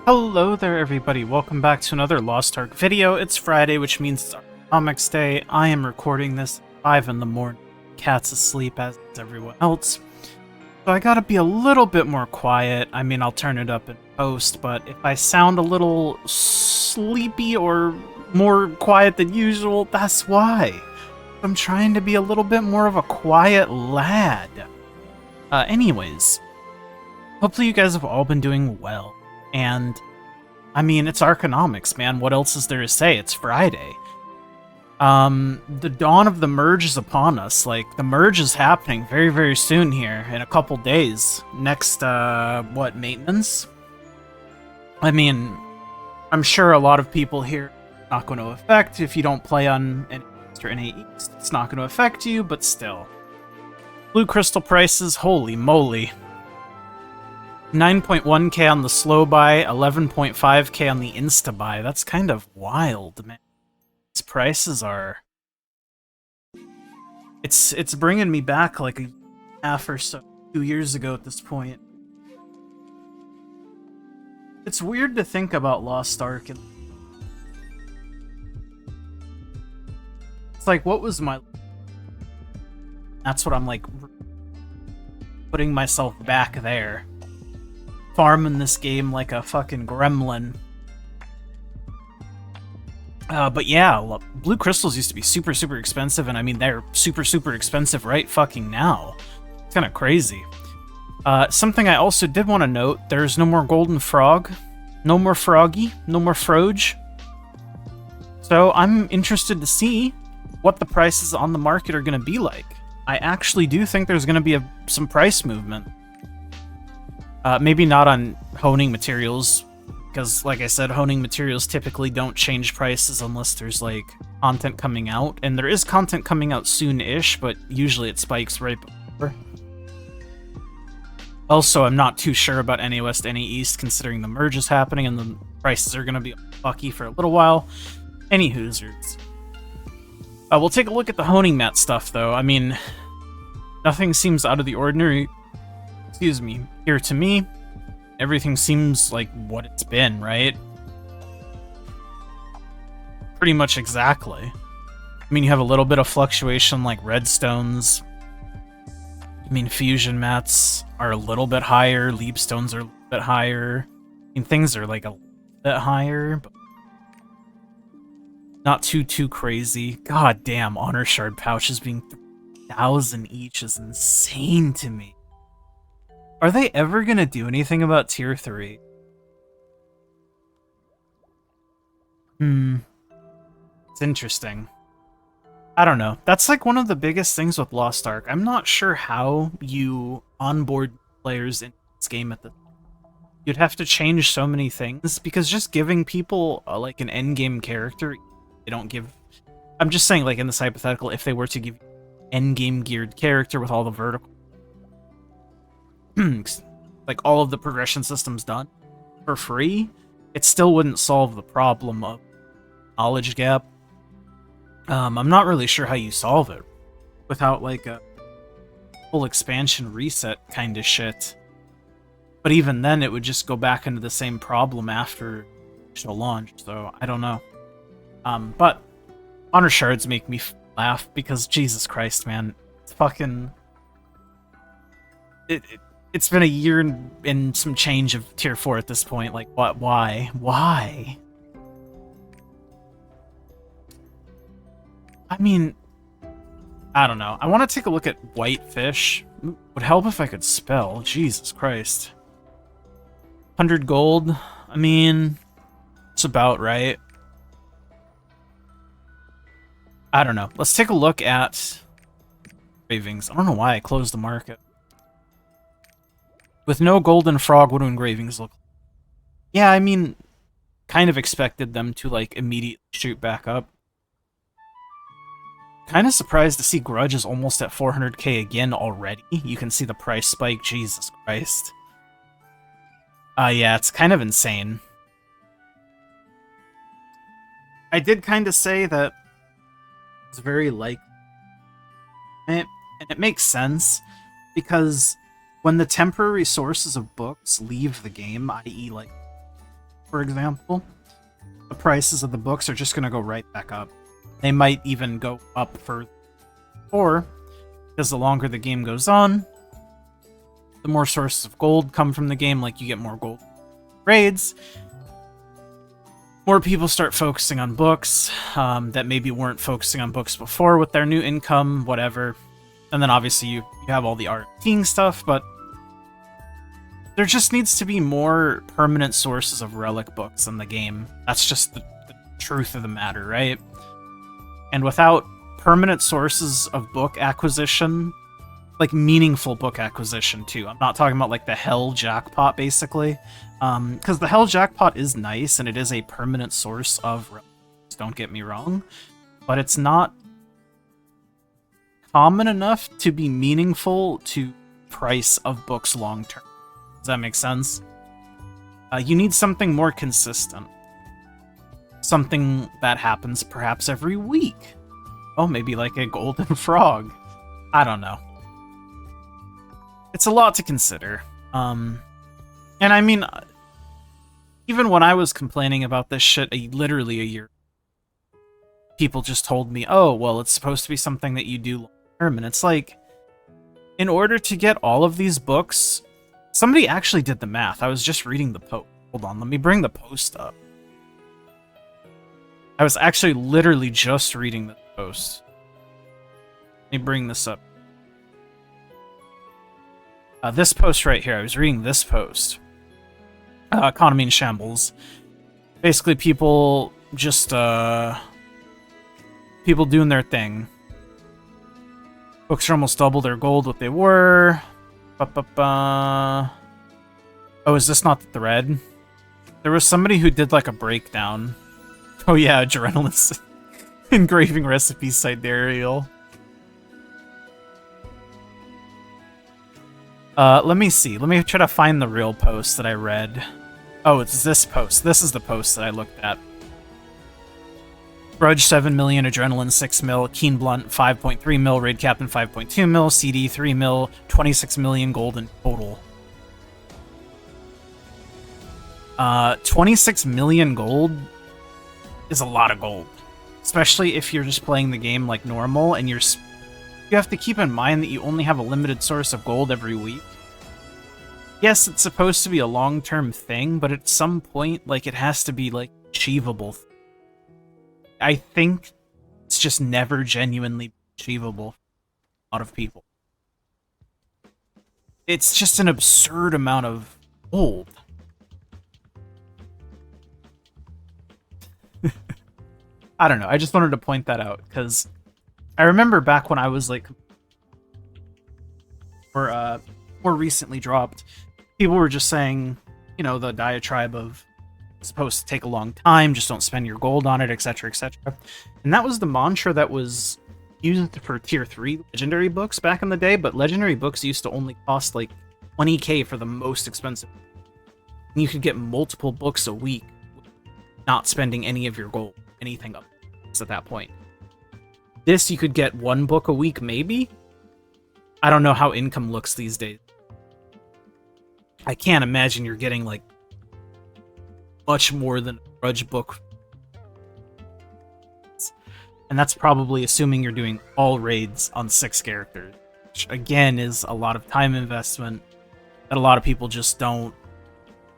Hello there everybody, welcome back to another Lost Ark video. It's Friday, which means it's Arkonomics Day. I am recording this at 5 in the morning. Cat's asleep as is everyone else. So I gotta be a little bit more quiet. I mean, I'll turn it up in post, but if I sound a little sleepy or more quiet than usual, that's why. I'm trying to be a little bit more of a quiet lad. Anyways, hopefully you guys have all been doing well. And, I mean, it's Arkonomics, man. What else is there to say? It's Friday. The dawn of the merge is upon us. Like, the merge is happening very, very soon here, in a couple days. Next, what, maintenance? I mean, I'm sure a lot of people here it's not going to affect. If you don't play on NA East or NA East, it's not going to affect you, but still. Blue crystal prices, holy moly. 9.1k on the slow buy, 11.5k on the insta buy. That's kind of wild, man. These prices are... It's bringing me back like a half or so, 2 years ago at this point. It's weird to think about Lost Ark. It's like, what was my... That's what I'm like... Putting myself back there. Farming this game like a fucking gremlin. But yeah, blue crystals used to be super, super expensive, and I mean, they're super, super expensive right fucking now. It's kind of crazy. Something I also did want to note, there's no more golden frog, no more froggy, no more froge. So I'm interested to see what the prices on the market are going to be like. I actually do think there's going to be some price movement. Maybe not on honing materials, because, like I said, honing materials typically don't change prices unless there's, like, content coming out. And there is content coming out soon-ish, but usually it spikes right before. Also, I'm not too sure about NA West, NA East, considering the merge is happening and the prices are going to be fucky for a little while. Any hoosers. We'll take a look at the honing mat stuff, though. I mean, nothing seems out of the ordinary. Excuse me, here to me, everything seems like what it's been, right? Pretty much exactly. I mean, you have a little bit of fluctuation like redstones. I mean, fusion mats are a little bit higher, leapstones are a little bit higher. I mean, things are like a little bit higher, but not too crazy. God damn, honor shard pouches being 3,000 each is insane to me. Are they ever gonna do anything about tier 3? It's interesting. I don't know. That's like one of the biggest things with Lost Ark. I'm not sure how you onboard players in this game at the... You'd have to change so many things, because just giving people like an endgame character, they don't give... I'm just saying, like, in this hypothetical, if they were to give endgame geared character with all the vertical like all of the progression systems done for free, it still wouldn't solve the problem of knowledge gap. I'm not really sure how you solve it without like a full expansion reset kind of shit. But even then, it would just go back into the same problem after initial launch, so I don't know. But honor shards make me laugh because Jesus Christ, man, it's fucking... It's been a year and some change of tier 4 at this point. Like, what? Why? Why? I mean, I don't know. I want to take a look at whitefish. Would help if I could spell. Jesus Christ. 100 gold. I mean, it's about right. I don't know. Let's take a look at engravings. I don't know why I closed the market. With no golden frog, what do engravings look like? Yeah, I mean, kind of expected them to, like, immediately shoot back up. Kind of surprised to see Grudge is almost at 400k again already. You can see the price spike, Jesus Christ. Yeah, it's kind of insane. I did kind of say that it's very likely. And it makes sense, because... when the temporary sources of books leave the game, i.e. like for example, the prices of the books are just going to go right back up. They might even go up further. Or, because the longer the game goes on, the more sources of gold come from the game, like you get more gold raids. More people start focusing on books that maybe weren't focusing on books before with their new income, whatever. And then obviously you have all the art team stuff, but there just needs to be more permanent sources of relic books in the game. That's just the truth of the matter, right? And without permanent sources of book acquisition, like meaningful book acquisition too. I'm not talking about like the Hell Jackpot, basically. Because the Hell Jackpot is nice, and it is a permanent source of relics, don't get me wrong. But it's not common enough to be meaningful to price of books long term. Does that make sense? You need something more consistent. Something that happens perhaps every week. Oh, maybe like a golden frog. I don't know. It's a lot to consider. And I mean, even when I was complaining about this shit literally a year, people just told me, oh, well, it's supposed to be something that you do long term. And it's like, in order to get all of these books, somebody actually did the math. I was just reading the post. Hold on, let me bring the post up. I was actually literally just reading the post. Let me bring this up. This post right here, I was reading this post. Economy in shambles. Basically, people just, people doing their thing. Books are almost double their gold what they were. Oh, is this not the thread? There was somebody who did like a breakdown. Oh yeah, Adrenaline engraving recipe sidereal. Let me see. Let me try to find the real post that I read. Oh, it's this post. This is the post that I looked at. Grudge 7 million, Adrenaline 6 mil, Keen Blunt 5.3 mil, Raid Captain 5.2 mil, CD 3 mil, 26 million gold in total. 26 million gold is a lot of gold. Especially if you're just playing the game like normal, and you have to keep in mind that you only have a limited source of gold every week. Yes, it's supposed to be a long-term thing, but at some point, like, it has to be, like, achievable. I think it's just never genuinely achievable for a lot of people. It's just an absurd amount of gold. I don't know, I just wanted to point that out, because I remember back when I was, like, more recently dropped, people were just saying, you know, the diatribe of it's supposed to take a long time, just don't spend your gold on it, etc., etc. And that was the mantra that was used for tier 3 legendary books back in the day, but legendary books used to only cost like 20k for the most expensive. And you could get multiple books a week, not spending any of your gold, anything up at that point. This, you could get one book a week, maybe? I don't know how income looks these days. I can't imagine you're getting, like, much more than a grudge book. And that's probably assuming you're doing all raids on 6 characters. Which, again, is a lot of time investment that a lot of people just don't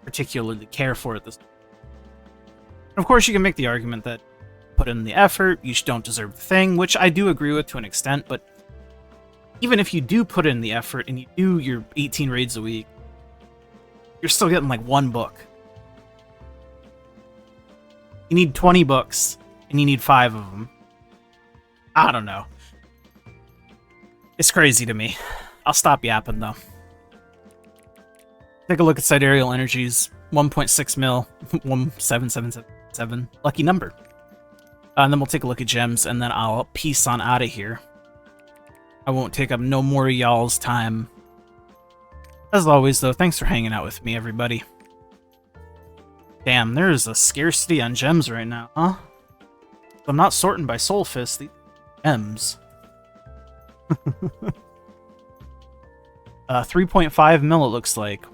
particularly care for at this point. Of course, you can make the argument that put in the effort, you don't deserve the thing, which I do agree with to an extent, but even if you do put in the effort and you do your 18 raids a week, you're still getting like one book. You need 20 books, and you need 5 of them. I don't know. It's crazy to me. I'll stop yapping, though. Take a look at Sidereal Energies. 1.6 mil. 17777. Lucky number. And then we'll take a look at gems, and then I'll peace on out of here. I won't take up no more of y'all's time. As always, though, thanks for hanging out with me, everybody. Damn, there is a scarcity on gems right now, huh? I'm not sorting by Soul Fist, these gems. 3.5 mil, it looks like.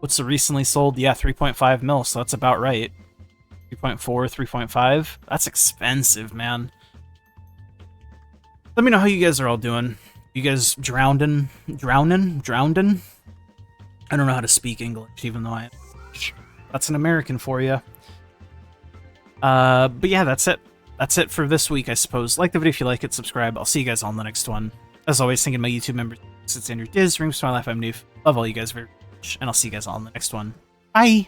What's the recently sold? Yeah, 3.5 mil, so that's about right. 3.4, 3.5. That's expensive, man. Let me know how you guys are all doing. You guys drowning? I don't know how to speak English, even though I... That's an American for you. But yeah, that's it. That's it for this week, I suppose. Like the video if you like it, subscribe. I'll see you guys all in the next one. As always, thanking my YouTube members. It's Andrew Diz, Rings to My Life, I'm Noof. Love all you guys very much, and I'll see you guys all in the next one. Bye!